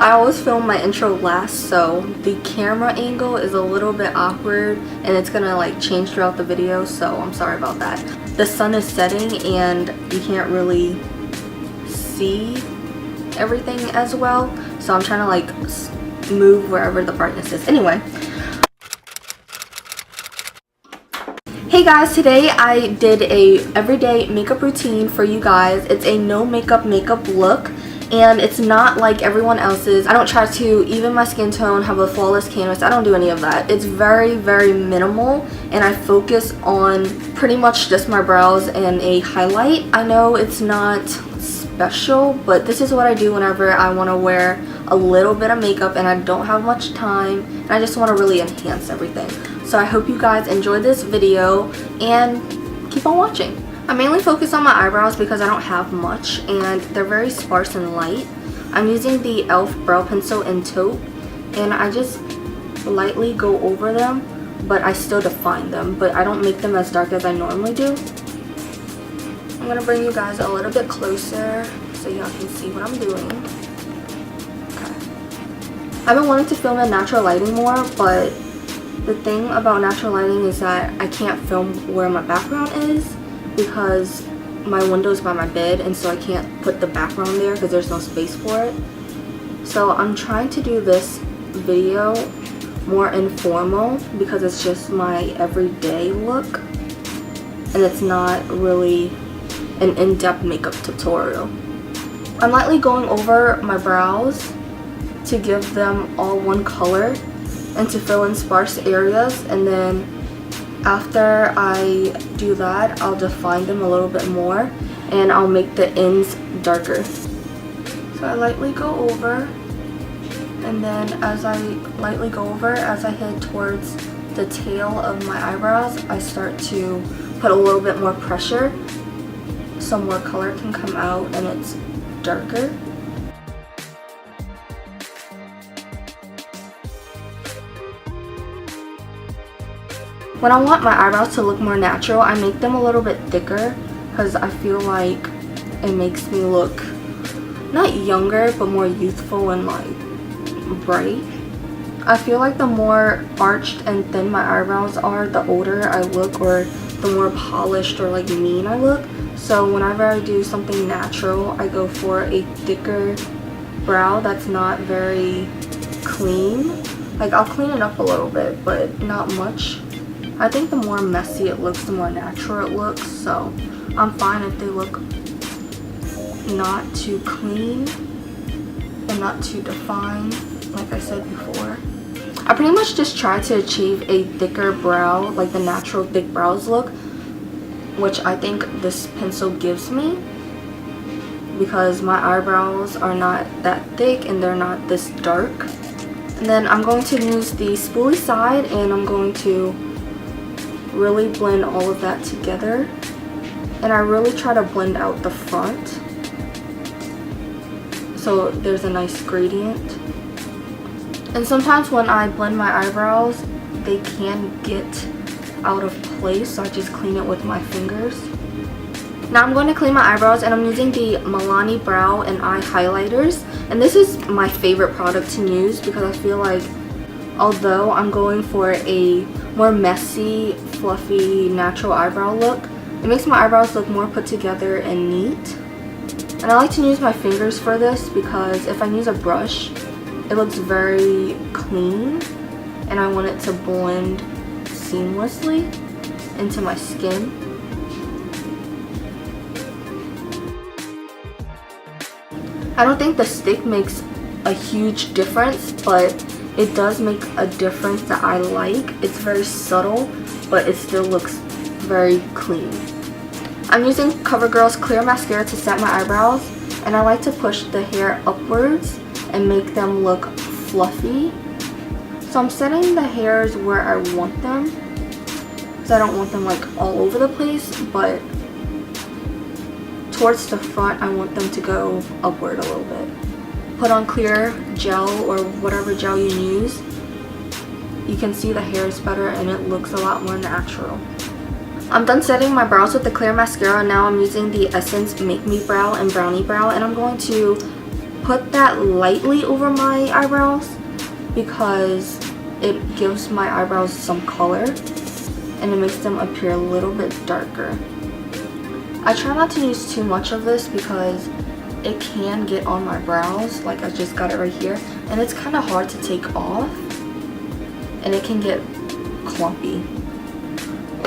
I always film my intro last, so the camera angle is a little bit awkward and it's gonna like change throughout the video, so I'm sorry about that. The sun is setting and you can't really see everything as well, so I'm trying to like move wherever the brightness is. Anyway, hey guys, today I did a everyday makeup routine for you guys. It's a no makeup look, and it's not like everyone else's. I don't try to even my skin tone, have a flawless canvas. I don't do any of that. It's very minimal, and I focus on pretty much just my brows and a highlight. I know it's not special, but this is what I do whenever I want to wear a little bit of makeup and I don't have much time and I just want to really enhance everything. So I hope you guys enjoyed this video and keep on watching. I mainly focus on my eyebrows because I don't have much and they're very sparse and light. I'm using the e.l.f. brow pencil in Taupe, and I just lightly go over them, but I still define them, but I don't make them as dark as I normally do. I'm going to bring you guys a little bit closer so y'all can see what I'm doing. Okay. I've been wanting to film in natural lighting more, but the thing about natural lighting is that I can't film where my background is because my window's by my bed, and so I can't put the background there because there's no space for it. So I'm trying to do this video more informal because it's just my everyday look and it's not really an in-depth makeup tutorial. I'm lightly going over my brows to give them all one color and to fill in sparse areas, and then after I do that, I'll define them a little bit more and I'll make the ends darker. So I lightly go over, and then as I lightly go over, as I head towards the tail of my eyebrows, I start to put a little bit more pressure so more color can come out and it's darker. When I want my eyebrows to look more natural, I make them a little bit thicker because I feel like it makes me look not younger but more youthful and like bright. I feel like the more arched and thin my eyebrows are, the older I look, or the more polished or like mean I look. So whenever I do something natural, I go for a thicker brow that's not very clean. Like I'll clean it up a little bit, but not much. I think the more messy it looks, the more natural it looks, so I'm fine if they look not too clean and not too defined, like I said before. I pretty much just try to achieve a thicker brow, like the natural thick brows look, which I think this pencil gives me because my eyebrows are not that thick and they're not this dark. And then I'm going to use the spoolie side and I'm going to really blend all of that together, and I really try to blend out the front so there's a nice gradient. And sometimes when I blend my eyebrows they can get out of place, so I just clean it with my fingers. Now I'm going to clean my eyebrows and I'm using the Milani brow and eye highlighters, and this is my favorite product to use because I feel like although I'm going for a more messy, fluffy, natural eyebrow look, it makes my eyebrows look more put together and neat. And I like to use my fingers for this because if I use a brush, it looks very clean and I want it to blend seamlessly into my skin. I don't think the stick makes a huge difference, but it does make a difference that I like. It's very subtle, but it still looks very clean. I'm using Covergirl's clear mascara to set my eyebrows, and I like to push the hair upwards and make them look fluffy. So I'm setting the hairs where I want them, because I don't want them like all over the place, but towards the front I want them to go upward a little bit. Put on clear gel or whatever gel you use. You can see the hairs better and it looks a lot more natural. I'm done setting my brows with the clear mascara. Now I'm using the Essence Make Me Brow and Brownie Brow, and I'm going to put that lightly over my eyebrows because it gives my eyebrows some color and it makes them appear a little bit darker. I try not to use too much of this because it can get on my brows. Like, I just got it right here and it's kind of hard to take off and it can get clumpy.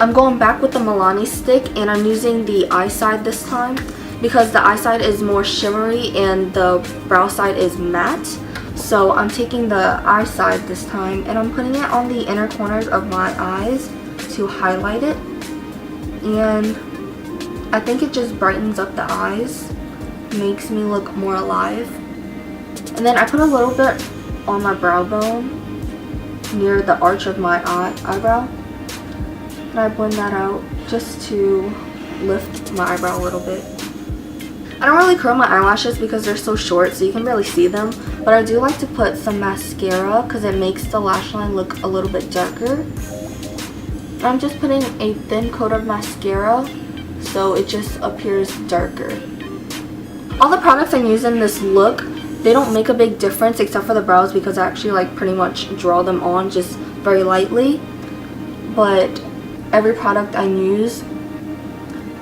I'm going back with the Milani stick and I'm using the eye side this time because the eye side is more shimmery and the brow side is matte. So I'm taking the eye side this time and I'm putting it on the inner corners of my eyes to highlight it. And I think it just brightens up the eyes, makes me look more alive. And then I put a little bit on my brow bone near the arch of my eyebrow. And I blend that out just to lift my eyebrow a little bit. I don't really curl my eyelashes because they're so short so you can barely see them. But I do like to put some mascara because it makes the lash line look a little bit darker. I'm just putting a thin coat of mascara so it just appears darker. All the products I'm using in this look, they don't make a big difference except for the brows because I actually like pretty much draw them on just very lightly. But every product I use,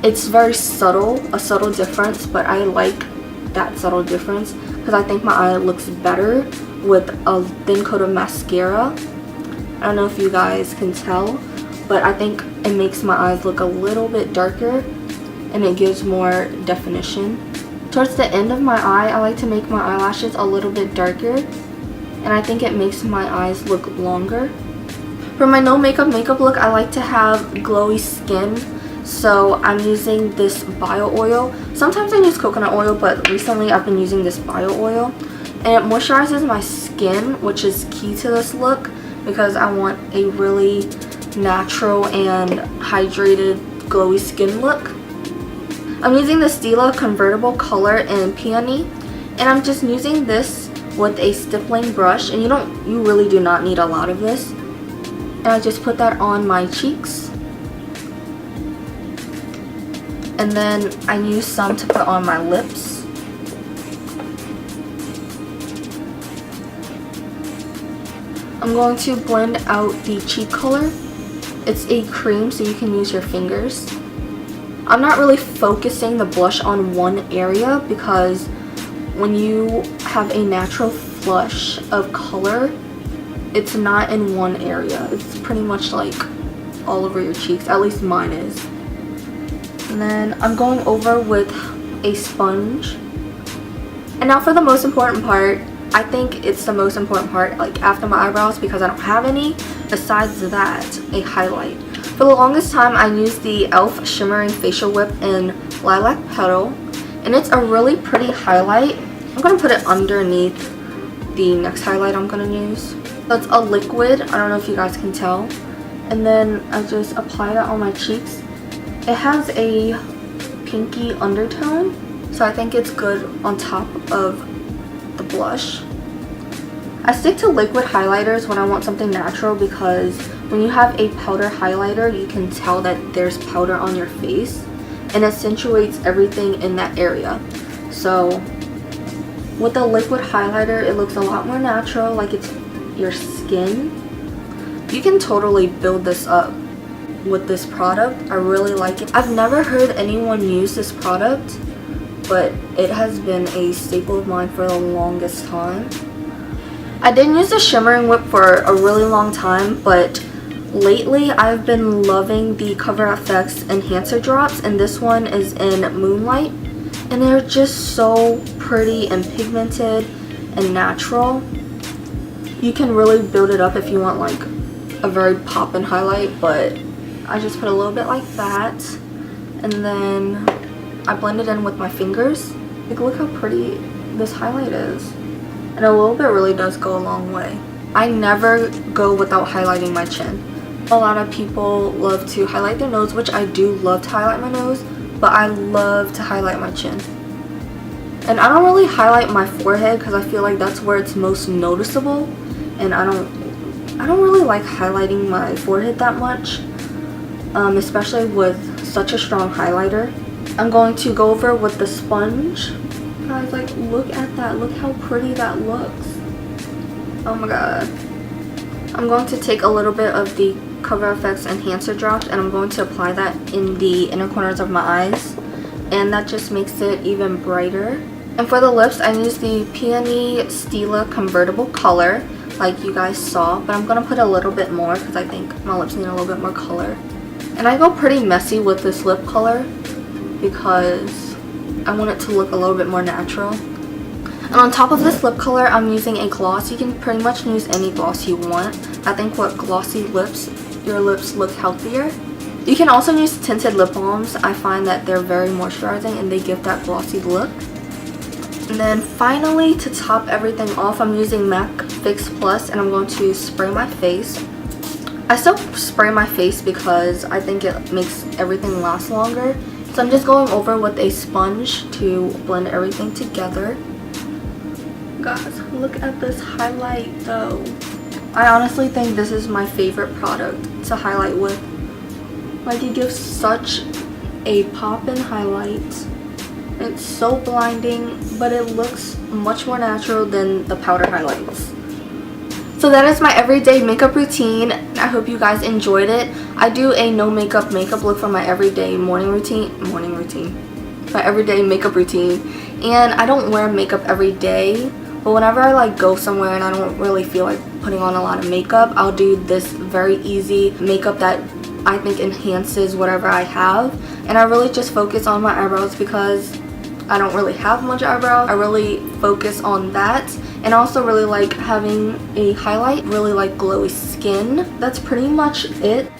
it's very subtle, a subtle difference, but I like that subtle difference because I think my eye looks better with a thin coat of mascara. I don't know if you guys can tell, but I think it makes my eyes look a little bit darker and it gives more definition. Towards the end of my eye, I like to make my eyelashes a little bit darker and I think it makes my eyes look longer. For my no makeup look, I like to have glowy skin, so I'm using this bio oil. Sometimes I use coconut oil, but recently I've been using this bio oil. And it moisturizes my skin, which is key to this look because I want a really natural and hydrated glowy skin look. I'm using the Stila convertible color in Peony, and I'm just using this with a stippling brush, and you really do not need a lot of this. And I just put that on my cheeks, and then I use some to put on my lips. I'm going to blend out the cheek color. It's a cream, so you can use your fingers. I'm not really focusing the blush on one area because when you have a natural flush of color, it's not in one area. It's pretty much like all over your cheeks, at least mine is. And then I'm going over with a sponge. And now for the most important part, I think it's the most important part, like after my eyebrows, because I don't have any. Besides that, a highlight. For the longest time, I used the e.l.f. Shimmering Facial Whip in Lilac Petal, and it's a really pretty highlight. I'm going to put it underneath the next highlight I'm going to use. So it's a liquid, I don't know if you guys can tell, and then I just apply that on my cheeks. It has a pinky undertone, so I think it's good on top of the blush. I stick to liquid highlighters when I want something natural because when you have a powder highlighter, you can tell that there's powder on your face and accentuates everything in that area. So with a liquid highlighter, it looks a lot more natural, like it's your skin. You can totally build this up with this product. I really like it. I've never heard anyone use this product, but it has been a staple of mine for the longest time. I didn't use the Shimmering Whip for a really long time, but lately I've been loving the Cover FX Enhancer Drops, and this one is in Moonlight, and they're just so pretty and pigmented and natural. You can really build it up if you want like a very poppin' highlight, but I just put a little bit like that, and then I blend it in with my fingers. Like, look how pretty this highlight is. And a little bit really does go a long way. I never go without highlighting my chin. A lot of people love to highlight their nose, which I do love to highlight my nose, but I love to highlight my chin. And I don't really highlight my forehead because I feel like that's where it's most noticeable, and I don't really like highlighting my forehead that much, especially with such a strong highlighter. I'm going to go over with the sponge Guys, like, look at that. Look how pretty that looks. Oh my god. I'm going to take a little bit of the Cover FX Enhancer Drops and I'm going to apply that in the inner corners of my eyes. And that just makes it even brighter. And for the lips, I use the Peony Stila Convertible color, like you guys saw. But I'm going to put a little bit more because I think my lips need a little bit more color. And I go pretty messy with this lip color because I want it to look a little bit more natural. And on top of this lip color, I'm using a gloss. You can pretty much use any gloss you want. I think with glossy lips, your lips look healthier. You can also use tinted lip balms. I find that they're very moisturizing and they give that glossy look. And then finally, to top everything off, I'm using MAC Fix Plus and I'm going to spray my face. I still spray my face because I think it makes everything last longer. So I'm just going over with a sponge to blend everything together. Guys, look at this highlight though. I honestly think this is my favorite product to highlight with. Like, it gives such a pop-in highlight. It's so blinding, but it looks much more natural than the powder highlights. So that is my everyday makeup routine. I hope you guys enjoyed it. I do a no makeup look for my everyday my everyday makeup routine. And I don't wear makeup every day, but whenever I like go somewhere and I don't really feel like putting on a lot of makeup, I'll do this very easy makeup that I think enhances whatever I have. And I really just focus on my eyebrows because I don't really have much eyebrows. I really focus on that. And I also really like having a highlight, really like glowy skin. That's pretty much it.